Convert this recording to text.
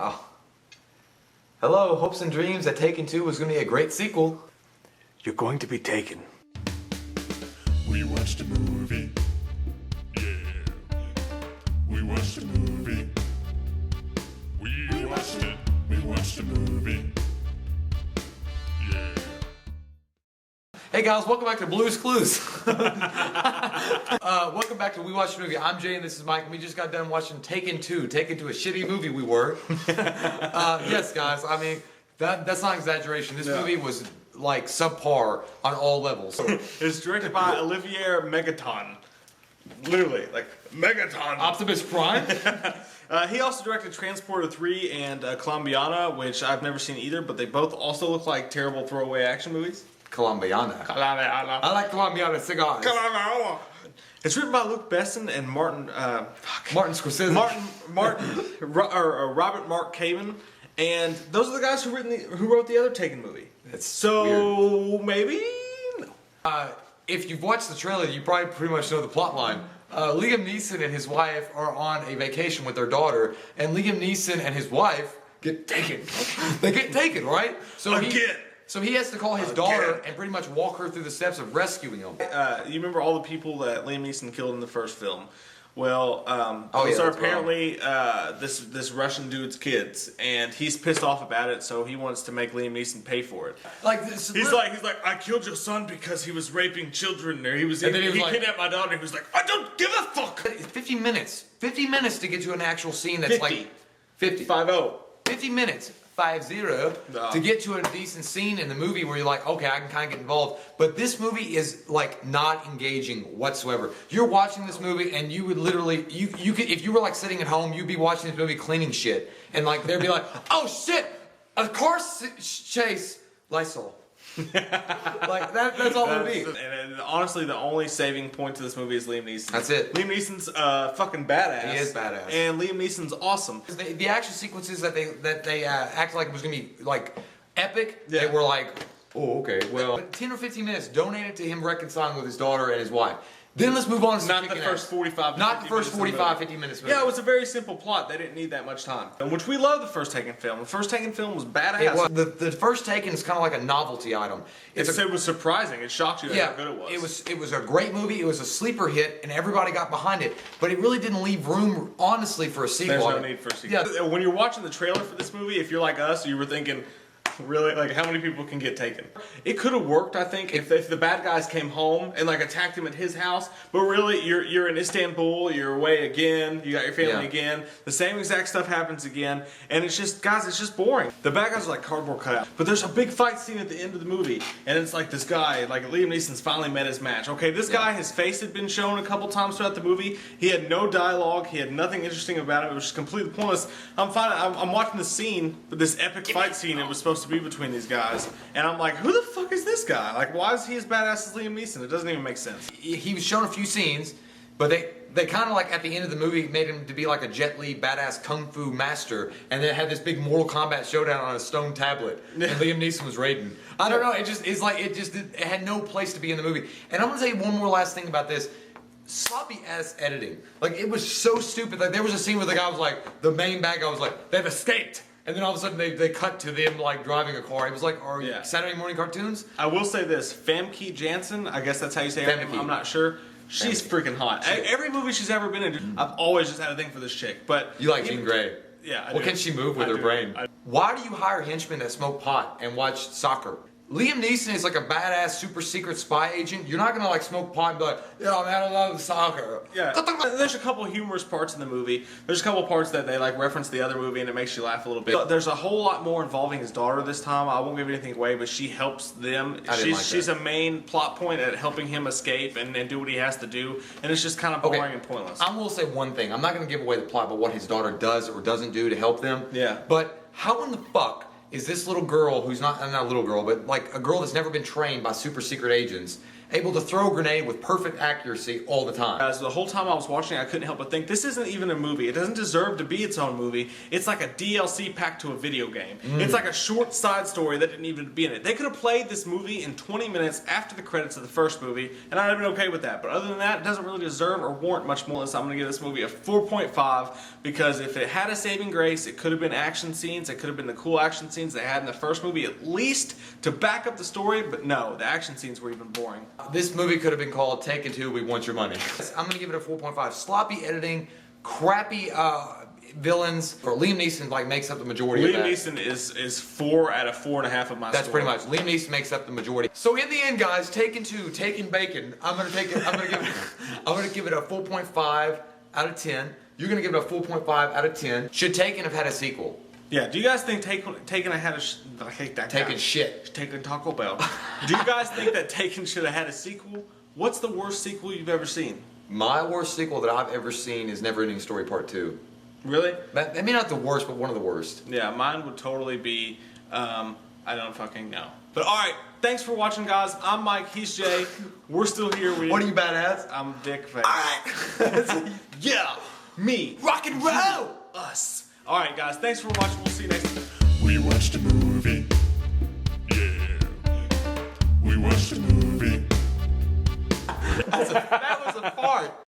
Oh. Hello, hopes and dreams that Taken 2 was going to be a great sequel. You're going to be taken. We watched a movie. Yeah. We watched a movie. We watched it. We watched a movie. Yeah. Hey guys, welcome back to Blue's Clues. Welcome back to We Watched a Movie. I'm Jay and this is Mike, and we just got done watching Taken 2. Taken to a shitty movie we were. Yes guys, I mean, that's not exaggeration. This movie was like subpar on all levels. It's directed by Olivier Megaton. Literally, like Megaton. Optimus Prime? He also directed Transporter 3 and Colombiana, which I've never seen either, but they both also look like terrible throwaway action movies. Colombiana. I like Colombiana cigars. It's written by Luc Besson and Martin Scorsese. Robert Mark Kamen, and those are the guys who wrote the other Taken movie. It's so weird. Maybe. No. If you've watched the trailer, you probably pretty much know the plot line. Liam Neeson and his wife are on a vacation with their daughter, and Liam Neeson and his wife get taken. They get taken, right? So he has to call his daughter and pretty much walk her through the steps of rescuing him. You remember all the people that Liam Neeson killed in the first film? Well, those are apparently this Russian dude's kids, and he's pissed off about it, so he wants to make Liam Neeson pay for it. Like this, he's like, I killed your son because he was raping children, or he kidnapped my daughter. He was like, I don't give a fuck. 50 minutes to get to an actual scene that's 50. like 50. 50 minutes. 50 to get to a decent scene in the movie where you're like, okay, I can kind of get involved. But this movie is like not engaging whatsoever. You're watching this movie and you would literally, you could, if you were like sitting at home, you'd be watching this movie cleaning shit, and like they'd be like, oh shit, a car chase, Lysol. Like that's all it would be. And honestly, the only saving point to this movie is Liam Neeson. That's it. Liam Neeson's fucking badass. He is badass. And Liam Neeson's awesome. The action sequences that they acted like it was gonna be like epic. Yeah. They were like, oh okay, well, but 10 or 15 minutes donated to him reconciling with his daughter and his wife. Then let's move on to not the first 45 Not the first 45, 50 minutes. Yeah, it was a very simple plot. They didn't need that much time. Which we love the first Taken film. The first Taken film was badass. It was. The first Taken is kind of like a novelty item. It was surprising. It shocked you how good it was. It was a great movie. It was a sleeper hit, and everybody got behind it. But it really didn't leave room, honestly, for a sequel. There's no need for a sequel. Yeah. When you're watching the trailer for this movie, if you're like us, you were thinking, really? Like, how many people can get taken? It could have worked, I think, if the bad guys came home and like attacked him at his house. But really, you're in Istanbul, you're away again, you got your family again. The same exact stuff happens again, and it's just, guys, it's just boring. The bad guys are like cardboard cutout. But there's a big fight scene at the end of the movie, and it's like this guy, like Liam Neeson's finally met his match. Okay, this guy, his face had been shown a couple times throughout the movie. He had no dialogue. He had nothing interesting about it. It was just completely pointless. I'm watching the scene, this epic fight scene. It was supposed to be between these guys, and I'm like, who the fuck is this guy? Like, why is he as badass as Liam Neeson? It doesn't even make sense. He was shown a few scenes, but they kind of like at the end of the movie made him to be like a Jet Li badass kung fu master, and then had this big Mortal Kombat showdown on a stone tablet, and Liam Neeson was raiding. I don't know, it had no place to be in the movie. And I'm gonna say one more last thing about this. Sloppy ass editing. Like, it was so stupid. Like, there was a scene where the guy was like, the main bad guy was like, they've escaped. And then all of a sudden they cut to them like driving a car. It was like, Saturday morning cartoons? I will say this, Famke Janssen, I guess that's how you say her name, I'm not sure. She's freaking hot. Every movie she's ever been in, I've always just had a thing for this chick. But you like Jean Grey? Yeah, I Well, do. can she move with her brain? Why do you hire henchmen that smoke pot and watch soccer? Liam Neeson is like a badass super secret spy agent. You're not gonna like smoke pot and be like, yeah, man, I love soccer. Yeah. There's a couple humorous parts in the movie. There's a couple parts that they like reference the other movie and it makes you laugh a little bit. There's a whole lot more involving his daughter this time. I won't give anything away, but she helps them. She's a main plot point at helping him escape and do what he has to do. And it's just kind of boring and pointless. I will say one thing. I'm not gonna give away the plot about what his daughter does or doesn't do to help them. Yeah. But how in the fuck is this little girl who's not a little girl, but like a girl that's never been trained by super secret agents, able to throw a grenade with perfect accuracy all the time. Guys, the whole time I was watching it, I couldn't help but think, this isn't even a movie. It doesn't deserve to be its own movie. It's like a DLC packed to a video game. It's like a short side story that didn't even be in it. They could have played this movie in 20 minutes after the credits of the first movie, and I'd have been okay with that. But other than that, it doesn't really deserve or warrant much more. So I'm going to give this movie a 4.5, because if it had a saving grace, it could have been action scenes. It could have been the cool action scenes they had in the first movie, at least to back up the story. But no, the action scenes were even boring. This movie could have been called Taken 2, We Want Your Money. I'm going to give it a 4.5. Sloppy editing, crappy villains. For Liam Neeson makes up the majority of that. Liam Neeson is 4 out of 4.5 of my That's score. pretty much. Liam Neeson makes up the majority. So in the end, guys, Taken 2, Taken Bacon. I'm gonna give it a 4.5 out of 10. You're gonna give it a 4.5 out of 10. Should Taken have had a sequel? Yeah, do you guys think Taken had a I hate that guy. Taken shit. Taken Taco Bell. Do you guys think that Taken should have had a sequel? What's the worst sequel you've ever seen? My worst sequel that I've ever seen is Neverending Story Part 2. Really? I mean, not the worst, but one of the worst. Yeah, mine would totally be, I don't fucking know. But alright, thanks for watching, guys. I'm Mike, he's Jay. We're still here. What are you, badass? I'm Dick Face. Alright. Yeah, me. Rock and roll! Us. Alright, guys, thanks for watching. We'll see you next time. We watched a movie. Yeah. We watched a movie. That was a fart.